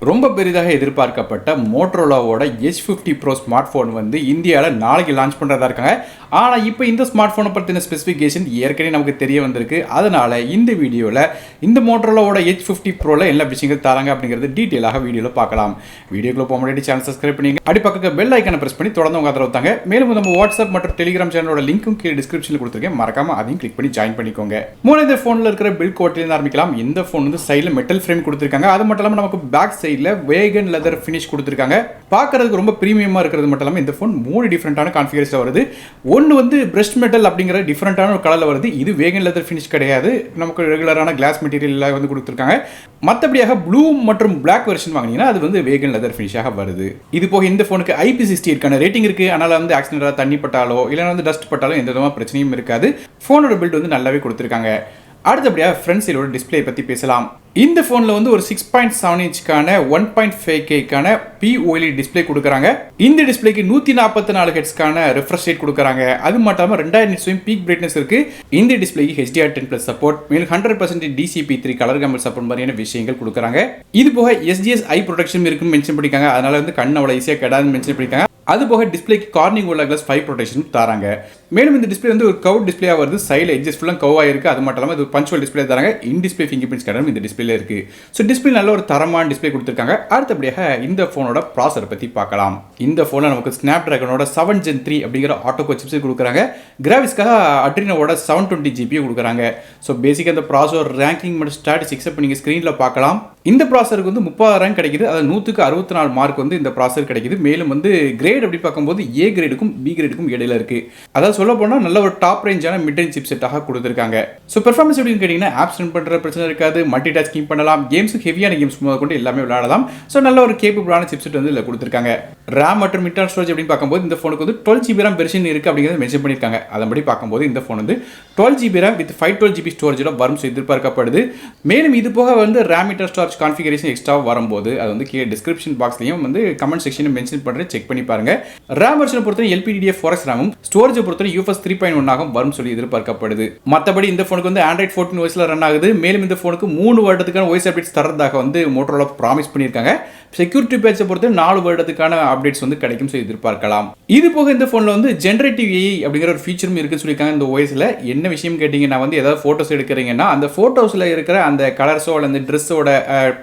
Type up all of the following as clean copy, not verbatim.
ரொம்ப பெரிதாக எதிர்பார்க்கப்பட்ட மோட்டரோலாவோட H50 Pro ஸ்மார்ட் ஃபோன் வந்து இந்தியாவில் நாளைக்கு லான்ச் பண்ணுறதா இருக்காங்க. ஆனால் இப்போ இந்த ஸ்மார்ட் ஃபோனை பற்றின ஸ்பெசிஃபிகேஷன் ஏற்கனவே நமக்கு தெரிய வந்திருக்கு. அதனால் இந்த வீடியோவில் இந்த மோட்டரோலாவோட H50 Proவில் என்ன விஷயங்கள் தராங்க அப்படிங்கிறது டீட்டெயிலாக வீடியோவில் பார்க்கலாம். வீடியோக்குள்ள போக முன்னாடி சேனல் சப்ஸ்கிரைப் பண்ணிங்க, அடிப்பக்க பெல் ஐக்கனை பிரஸ் பண்ணி தொடர்ந்து உங்க ஆதரவு தாங்க. மேலும் நம்ம வாட்ஸ்அப் மற்றும் டெலிகிராம் சேனலோட லிங்க்கும் கீழே டிஸ்கிரிப்ஷனில் கொடுத்துருக்கேன், மறக்காம அதையும் கிளிக் பண்ணி ஜாயின் பண்ணிக்கோங்க. இந்த ஃபோனில் இருக்கிற பில் குவாலிட்டியிலிருந்து ஆரம்பிக்கலாம். இந்த ஃபோன் வந்து சைடில் மெட்டல் ஃப்ரேம் கொடுத்துருக்காங்க. அது மட்டும் இல்லாமல் நமக்கு பேக் சைடில் வேகன் லெதர் ஃபினிஷ் கொடுத்துருக்காங்க. பார்க்கறதுக்கு ரொம்ப பிரீமியமாக இருக்கிறது மட்டும் இல்லாமல் இந்த ஃபோன் 3 டிஃப்ரெண்டான கான்ஃபிகரேஷன் வருது. ஒன்று வந்து பிரஷ் மெட்டல் அப்படிங்கிற டிஃப்ரெண்டான ஒரு கலரில் வருது. இது வேகன் லெதர் ஃபினிஷ் கிடையாது, நமக்கு ரெகுலரான கிளாஸ் மெட்டீரியல் வந்து கொடுத்துருக்காங்க. மற்றபடியாக ப்ளூ மற்றும் பிளாக் வெர்ஷன் வாங்கினீங்கன்னா அது வந்து வேகன் லெதர் ஃபினிஷாக வருது. இது போக இந்த ஃபோனுக்கு IP60 இருக்கான ரேட்டிங் இருக்கு. அதனால வந்து ஆக்சிடென்டாக தண்ணி பட்டாலோ இல்லைனா வந்து டஸ்ட் பட்டாலோ எந்த விதமான பிரச்சனையும் இருக்காது. ஃபோனோட பில்ட் வந்து நல்லாவே கொடுத்துருக்காங்க. அடுத்தபடியாக ஃப்ரண்ட் சைடோட டிஸ்பிளே பற்றி பேசலாம். இந்த ஃபோனில் வந்து ஒரு 6.7 இன்ச்சுக்கான 1.5Kக்கான POLED டிஸ்பிளே கொடுக்குறாங்க. இந்த டிஸ்பிளேக்கு 144 ஹெர்ட்ஸ்க்கான ரெஃப்ரெஷ் ரேட் கொடுக்குறாங்க. அது மட்டும் இல்லாமல் 2000 நிட்ஸ் பீக் பிரைட்னஸ் இருக்கு. இந்த டிஸ்பிளேக்கு HDR10+ சப்போர்ட், மேலும் 100% DCP3 கலர் கேமரா சப்போர்ட் மாதிரியான விஷயங்கள் கொடுக்குறாங்க. இது போக SGS ஐ ப்ரொடெக்ஷன் இருக்குன்னு மென்ஷன் பண்ணிருக்காங்க. அதனால வந்து கண் அவ்வளோ ஈஸியாக கெடாதுன்னு மென்ஷன் பண்ணிருக்காங்க. அது போக டிஸ்பிளேக்கு கார்னிங் உள்ள கிளாஸ் 5 ப்ரொடெக்ஷன் தராங்க. மேலும் இந்த டிஸ்பிளே வந்து ஒரு கவ் டிஸ்பிளேயாக வருது. சைடில் எட்ஜஸ் ஃபுல்லாக கவ்வாக இருக்குது. அது மட்டும் இல்லாமல் இது பஞ்சுவல் டிஸ்பிளே தராங்க. In display finger print scanner இந்த டிஸ்பிளே இருக்குது. ஸோ டிஸ்பிளே நல்ல ஒரு தரமான டிஸ்பிளே கொடுத்துருக்காங்க. அடுத்தபடியாக இந்த ஃபோனோட ப்ராசரை பற்றி பார்க்கலாம். இந்த ஃபோனில் நமக்கு ஸ்னாப் டிராகனோட 7 Gen 3 அப்படிங்கிற ஆட்டோ சிப்ஸ் கொடுக்குறாங்க. கிராஃபிக்ஸ்க்காக அட்ரினோட 720 GB கொடுக்குறாங்க. ஸோ பேசிக்காக இந்த ப்ராசர் ரேங்கிங் மற்றும் ஸ்டாட்டிஸ்டிக்ஸ் இப்போ நீங்கள் ஸ்க்ரீனில் பார்க்கலாம். இந்த ப்ராசருக்கு வந்து 30 ரேங்க் கிடைக்குது. அது 100க்கு 64 மார்க் வந்து இந்த ப்ராசர் கிடைக்குது. மேலும் வந்து கிரேட் அப்படி பார்க்கும்போது A கிரேடுக்கும் B கிரேடுக்கும் இடையில இருக்கு. அதாவது சொல்ல போனால் நல்ல ஒரு டாப் ரேஞ்சான மிட் ரேஞ்ச் சிப் செட்டாக கொடுத்துருக்காங்க. ஸோ பெர்ஃபார்மன்ஸ் எப்படின்னு கேட்டிங்கன்னா ஆப்ஸ் ரன் பண்ணுற பிரச்சனை இருக்காது. மல்டி டாஸ்கிங் பண்ணலாம். கேம்ஸுக்கு ஹெவியான கேம்ஸ் கொண்டு எல்லாமே விளையாடலாம். ஸோ நல்ல ஒரு கேப்பபிளான சிப் செட் வந்து இதில் கொடுத்துருக்காங்க. RAM மற்றும் இன்டர்னல் ஸ்டோரேஜ் அப்படின்னு பார்க்கும்போது இந்த ஃபோனுக்கு வந்து 12 GB RAM வெர்ஷன் இருக்குது அப்படிங்கிறத மென்ஷன் பண்ணியிருக்காங்க. அதன்படி பார்க்கும்போது இந்த ஃபோன் வந்து 12 GB RAM வித் 512 GB ஸ்டோரேஜோட வரும் எதிர்பார்க்கப்படுது. மேலும் இது போக வந்து RAM internal storage configuration extra வரும்போது அது வந்து கீழே டிஸ்கிரிப்ஷன் பாக்ஸ்லையும் வந்து கமெண்ட் செக்ஷனில் மென்ஷன் பண்ணுறேன், செக் பண்ணி பாருங்க. RAM வெர்ஷனை பொறுத்தவரை LPDDR4X RAM ஸ்டோரேஜை பொறுத்தவரை UFS 3.1 ஆகும் வரும் எதிர்பார்க்கப்படுது. மற்றபடி இந்த ஃபோனுக்கு வந்து Android 14 OS ரன் ஆகுது. மேலும் இந்த ஃபோனுக்கு 3 வருடத்துக்கான OS அப்டேட்ஸ் தரதாக வந்து மோட்டரோலா ப்ராமிஸ் பண்ணியிருக்காங்க. செக்யூரிட்டி பேட்சை பொறுத்து 4 வருடத்துக்கான அப்டேட்ஸ் வந்து கிடைக்கும் எதிர்பார்க்கலாம். இது போக இந்த ஃபோனில் வந்து ஜென்ரேட்டிவ் AI அப்படிங்கிற ஒரு ஃபீச்சரும் இருக்குன்னு சொல்லியிருக்காங்க. இந்த OSல என்ன விஷயம் கேட்டிங்கன்னா வந்து ஏதாவது ஃபோட்டோஸ் எடுக்கிறீங்கன்னா அந்த ஃபோட்டோஸில் இருக்கிற அந்த கலர்ஸோ அல்லது அந்த ட்ரெஸ்ஸோட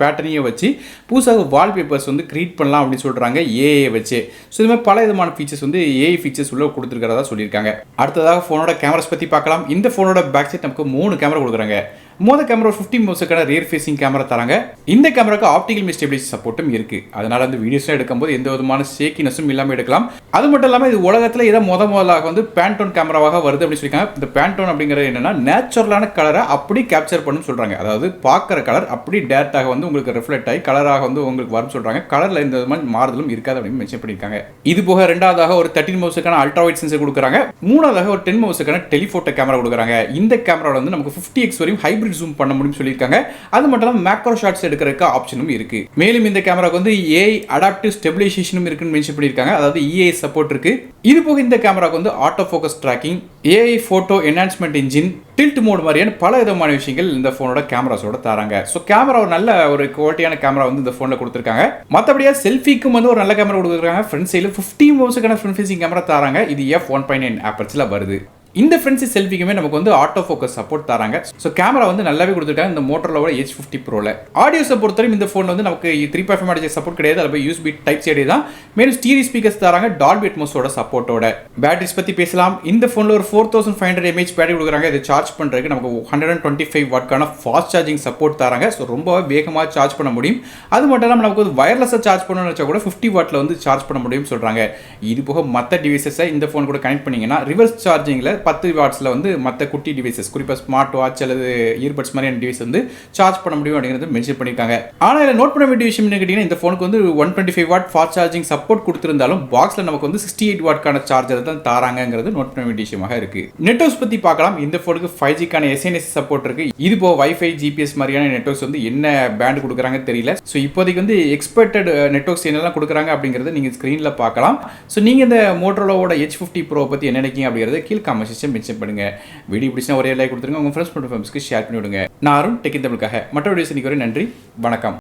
பேட்டர்னையும் வச்சு புதுசாக வால்பேப்பர்ஸ் வந்து கிரியேட் பண்ணலாம் அப்படின்னு சொல்கிறாங்க AI வச்சு. ஸோ இது மாதிரி பல விதமான ஃபீச்சர்ஸ் வந்து AI ஃபீச்சர்ஸ் உள்ள கொடுத்துருக்கிறதா சொல்லியிருக்காங்க. அடுத்ததாக ஃபோனோட கேமராஸ் பற்றி பார்க்கலாம். இந்த ஃபோனோட பேக் சைட் நமக்கு 3 கேமரா கொடுக்குறாங்க. மொதல் கேமரா 50 மெகாபிக்சலுக்கான ரியர் ஃபேசிங் கேமரா தராங்க. இந்த கேமராக்கு ஆப்டிகல் ஸ்டெபிலைசேஷன் சப்போர்ட்டும் இருக்கு. அதனால அந்த வீடியோஸ்லாம் எடுக்கும்போது எந்த விதமான ஷேக்கினஸும் இல்லாமல் எடுக்கலாம். அது மட்டும் இல்லாமல் இது உலகத்தில் இதை முதலாக வந்து பேண்டோன் கேமராவாக வருது அப்படின்னு சொல்லியிருக்காங்க. இந்த பேண்டோன் அப்படிங்கிறது என்னன்னா நேச்சுரலான கலரை அப்படி கேப்சர் பண்ணும் சொல்றாங்க. அதாவது பார்க்குற கலர் அப்படி டேரக்டாக வந்து உங்களுக்கு ரிஃப்ளெக்ட் ஆகி கலராக வந்து உங்களுக்கு வரும் சொல்றாங்க. கலர்ல எந்த விதமான மாறுதலும் இருக்காது அப்படின்னு மென்ஷன் பண்ணியிருக்காங்க. இது போக ரெண்டாவதாக ஒரு 13 மெகாபிக்சலுக்கான அல்ட்ரா வைட் சென்சர் கொடுக்குறாங்க. மூணாவதாக ஒரு 10 மெகாபிக்சலுக்கான டெலிஃபோட்டோ கேமரா கொடுக்குறாங்க. இந்த கேமராவில் வந்து நமக்கு 50x வரையும் ஹைபிரிட் ஜூம் பண்ண முடியும் சொல்லியிருக்காங்க. அது மட்டும் இல்லாமல் மேக்ரோ ஷாட்ஸ் எடுக்கிறதுக்கு ஆப்ஷனும் இருக்கு. மேலும் இந்த கேமராக்கு வந்து AI அடாப்டிவ் ஸ்டெபிலைசேஷனும் இருக்குன்னு மென்ஷன் பண்ணியிருக்காங்க. அதாவது EA சப்போர்ட் இருக்கு. இது போக இந்த கேமராக்கு வந்து auto focus tracking, AI photo enhancement engine, tilt mode மாதிரியான பல விதமான விஷயங்கள் இந்த ஃபோனோட கேமராஸோட தராங்க. ஸோ கேமரா ஒரு நல்ல ஒரு குவாலிட்டியான கேமரா வந்து இந்த ஃபோனில் கொடுத்துருக்காங்க. மற்றபடியா செல்ஃபிக்கும் வந்து ஒரு நல்ல கேமரா கொடுத்துருக்காங்க. ஃப்ரண்ட் சைடில் 50 மெகாபிக்சலுக்கான ஃப்ரண்ட் ஃபேசிங் கேமரா தராங்க. இது f1.9 ஆப்பர்ச்சரில் வருது. இந்த ஃப்ரண்ட் சைட் செல்ஃபிக்குமே நமக்கு வந்து ஆட்டோ ஃபோக்கஸ் சப்போர்ட் தராங்க. ஸோ கேமரா வந்து நல்லாவே கொடுத்துருக்காங்க இந்த மோட்டரோலாவோட H50 Proல. ஆடியோஸை பொறுத்தவரைக்கும் இந்த ஃபோனில் வந்து நமக்கு 3.5 ஆடியோ சப்போர்ட் கிடையாது. அதில் USB டைப் C தான். மேலும் ஸ்டீரியோ ஸ்பீக்கர்ஸ் தராங்க டால்பி அட்மாஸோட சப்போர்ட்டோட. பேட்டரிஸ் பற்றி பேசலாம். இந்த ஃபோனில் ஒரு 4500 mAh பேட்டரி கொடுக்குறாங்க. இதை சார்ஜ் பண்ணுறதுக்கு நமக்கு 125 வாட்க்கான ஃபாஸ்ட் சார்ஜிங் சப்போர்ட் தராங்க. ஸோ ரொம்ப வேகமாக சார்ஜ் பண்ண முடியும். அது மட்டும் இல்லாமல் நமக்கு வந்து வயர்லெஸ்ஸாக சார்ஜ் பண்ணணும்னு வச்சா கூட 50 வாட்டில் வந்து சார்ஜ் பண்ண முடியும்னு சொல்கிறாங்க. இது போக மற்ற டிவைசஸை இந்த ஃபோன் கூட கனெக்ட் பண்ணிங்கன்னா ரிவர்ஸ் சார்ஜிங்கில் 10 வாட்ஸில் வந்து மற்ற குட்டி டிவைசஸ் குறிப்பாக ஸ்மார்ட் வாட்ச் அல்லது இயர்பட்ஸ் மாதிரியான டிவைஸ் வந்து சார்ஜ் பண்ண முடியும் அப்படிங்கிறது மென்ஷன் பண்ணியிருக்காங்க. ஆனால் இதில் நோட் பண்ண வேண்டிய விஷயம் என்ன கேட்டிங்கன்னா இந்த ஃபோனுக்கு வந்து 125 வாட் ஃபாஸ்ட் சார்ஜிங் சப்போர்ட் கொடுத்துருந்தாலும் பாக்ஸில் நமக்கு வந்து 68 வாட்க்கான சார்ஜர் தான் தராங்கிறது நோட் பண்ண வேண்டிய விஷயமாக இருக்கு. நெட்வொர்க்ஸ் பற்றி பார்க்கலாம். இந்த ஃபோனுக்கு 5Gக்கான SNS சப்போர்ட் இருக்கு. இது போக வைஃபை GPS மாதிரியான நெட்வொர்க்ஸ் வந்து என்ன பேண்ட் கொடுக்குறாங்க தெரியல. ஸோ இப்போதைக்கு வந்து எக்ஸ்பெக்டட் நெட்வொர்க்ஸ் என்னெல்லாம் கொடுக்குறாங்க அப்படிங்கிறது நீங்கள் ஸ்க்ரீனில் பார்க்கலாம். ஸோ நீங்கள் இந்த மோட்டரோலாவோட H50 Pro பற்றி என்ன நினைக்கிங்க அப்படிங்கிறத கீழ் கமெண்ட் செக்ஷன் மென்ஷன் பண்ணுங்க. வீடியோ பிடிச்சா ஒரே லைக் கொடுத்துருங்க. உங்கள் ஃப்ரெண்ட்ஸ் மற்றும் ஃபேமிலிக்கு ஷேர் பண்ணி விடுங்க. நான் அருண் டெக் இன் தமிழுக்காக மற்ற வீடியோஸ் இன்னைக்கு வரை நன்றி, வணக்கம்.